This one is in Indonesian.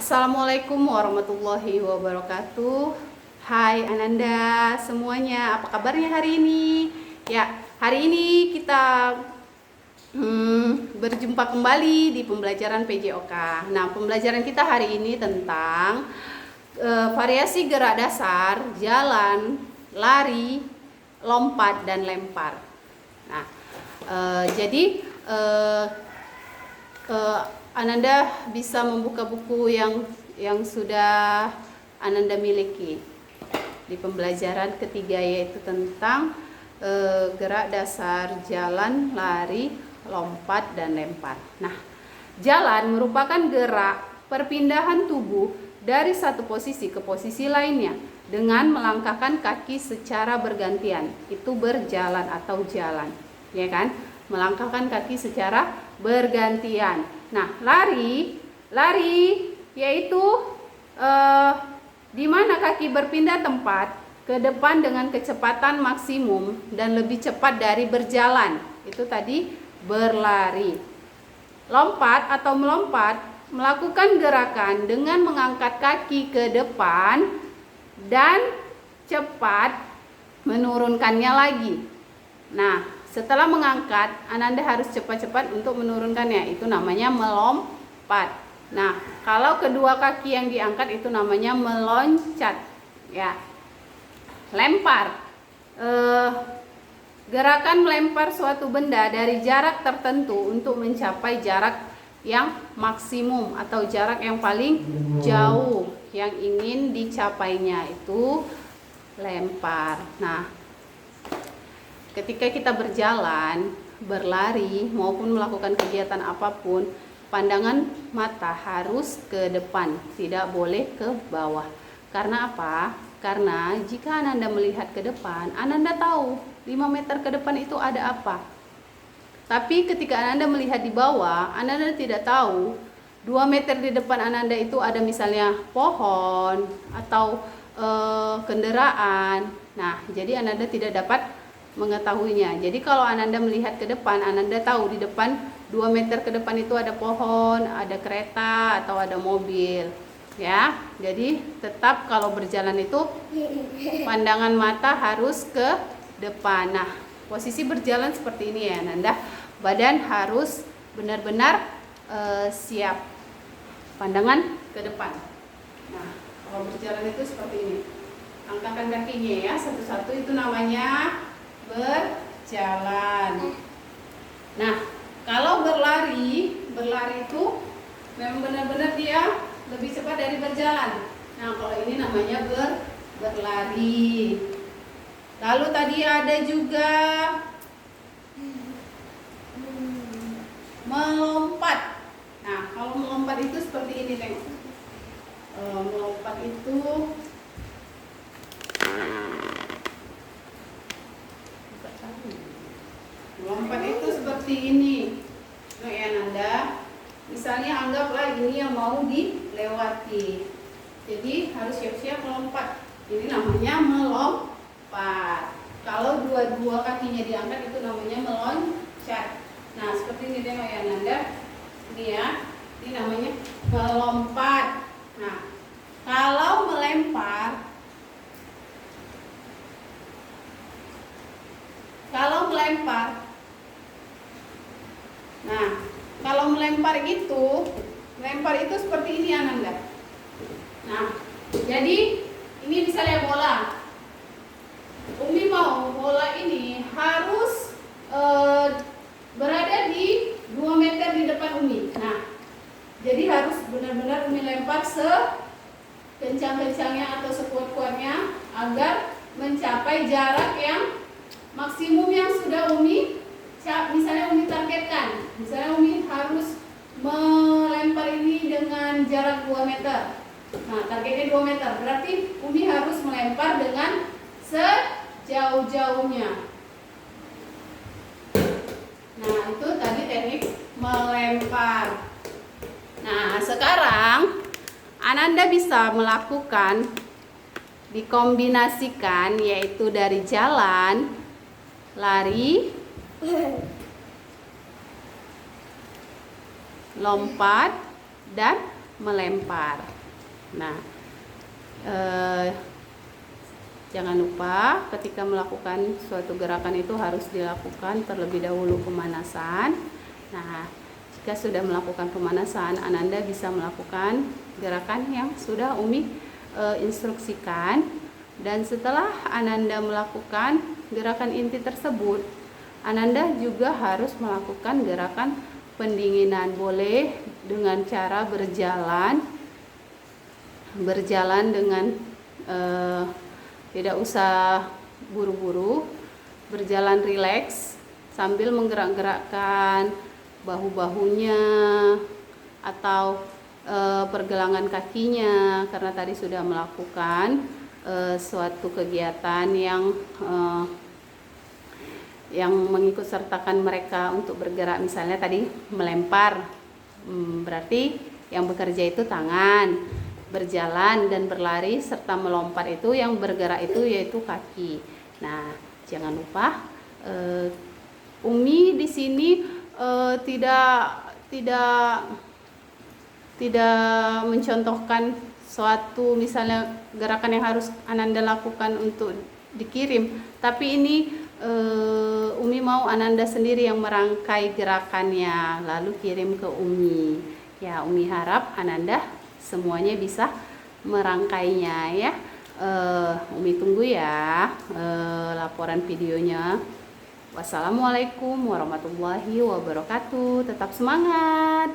Assalamualaikum warahmatullahi wabarakatuh. Hai Ananda semuanya, apa kabarnya hari ini? Ya, hari ini kita berjumpa kembali di pembelajaran PJOK. Nah, pembelajaran kita hari ini tentang variasi gerak dasar, jalan, lari, lompat, dan lempar. Nah, jadi Ananda bisa membuka buku yang sudah Ananda miliki di pembelajaran ketiga, yaitu tentang gerak dasar, jalan, lari, lompat, dan lempar. Nah, jalan merupakan gerak perpindahan tubuh dari satu posisi ke posisi lainnya dengan melangkahkan kaki secara bergantian. Itu berjalan atau jalan, ya kan? Melangkahkan kaki secara bergantian. Nah, lari yaitu di mana kaki berpindah tempat ke depan dengan kecepatan maksimum dan lebih cepat dari berjalan. Itu tadi berlari. Lompat atau melompat melakukan gerakan dengan mengangkat kaki ke depan dan cepat menurunkannya lagi. Nah, setelah mengangkat, Ananda harus cepat-cepat untuk menurunkannya. Itu namanya melompat. Nah, kalau kedua kaki yang diangkat itu namanya meloncat. Ya. Lempar. Gerakan melempar suatu benda dari jarak tertentu untuk mencapai jarak yang maksimum atau jarak yang paling jauh yang ingin dicapainya, itu lempar. Nah, ketika kita berjalan, berlari, maupun melakukan kegiatan apapun, pandangan mata harus ke depan, tidak boleh ke bawah. Karena apa? Karena jika Ananda melihat ke depan, Ananda tahu 5 meter ke depan itu ada apa. Tapi ketika Ananda melihat di bawah, Ananda tidak tahu 2 meter di depan Ananda itu ada misalnya pohon atau kendaraan. Nah, jadi Ananda tidak dapat mengetahuinya. Jadi kalau Ananda melihat ke depan, Ananda tahu di depan 2 meter ke depan itu ada pohon, ada kereta, atau ada mobil, ya. Jadi tetap kalau berjalan itu pandangan mata harus ke depan. Nah, posisi berjalan seperti ini ya Ananda. Badan harus benar-benar siap, pandangan ke depan. Nah, kalau berjalan itu seperti ini. Angkatkan kakinya ya, satu-satu, itu namanya berjalan. Nah, kalau berlari itu memang benar-benar dia lebih cepat dari berjalan. Nah, kalau ini namanya berlari. Lalu tadi ada juga melompat. Nah, kalau melompat itu seperti ini, tengok. Melompat itu melompat itu seperti ini. Nah, ya Nanda, misalnya anggaplah ini yang mau dilewati. Jadi harus siap-siap melompat. Ini namanya melompat. Kalau dua-dua kakinya diangkat itu namanya meloncat. Nah, seperti ini tengok ya Nanda. Ini ya. Ini namanya melompat. Nah, kalau melempar, nah, kalau melempar itu seperti ini Ananda. Nah, jadi ini misalnya bola. Umi mau bola ini harus berada di 2 meter di depan Umi. Nah, jadi harus benar-benar Umi lempar sekencang-kencangnya atau sekuat-kuatnya agar mencapai jarak yang maksimum yang sudah Umi misalnya Umi targetkan. Misalnya Umi harus melempar ini dengan jarak 2 meter. Nah, targetnya 2 meter. Berarti Umi harus melempar dengan sejauh-jauhnya. Nah, itu tadi teknik melempar. Nah, sekarang Ananda bisa melakukan dikombinasikan, yaitu dari jalan, lari, lompat, dan melempar. Nah, jangan lupa ketika melakukan suatu gerakan itu harus dilakukan terlebih dahulu pemanasan. Nah, jika sudah melakukan pemanasan, Ananda bisa melakukan gerakan yang sudah Umi instruksikan. Dan setelah Ananda melakukan gerakan inti tersebut, Ananda juga harus melakukan gerakan pendinginan. Boleh dengan cara berjalan dengan tidak usah buru-buru, berjalan rileks sambil menggerak-gerakkan bahu-bahunya atau pergelangan kakinya, karena tadi sudah melakukan suatu kegiatan yang mengikut sertakan mereka untuk bergerak. Misalnya tadi melempar, berarti yang bekerja itu tangan, berjalan dan berlari serta melompat itu yang bergerak itu yaitu kaki. Nah, jangan lupa Umi di sini tidak mencontohkan suatu misalnya gerakan yang harus Ananda lakukan untuk dikirim, tapi ini Umi mau Ananda sendiri yang merangkai gerakannya lalu kirim ke Umi. Ya, Umi harap Ananda semuanya bisa merangkainya ya. Umi tunggu ya laporan videonya. Wassalamualaikum warahmatullahi wabarakatuh. Tetap semangat.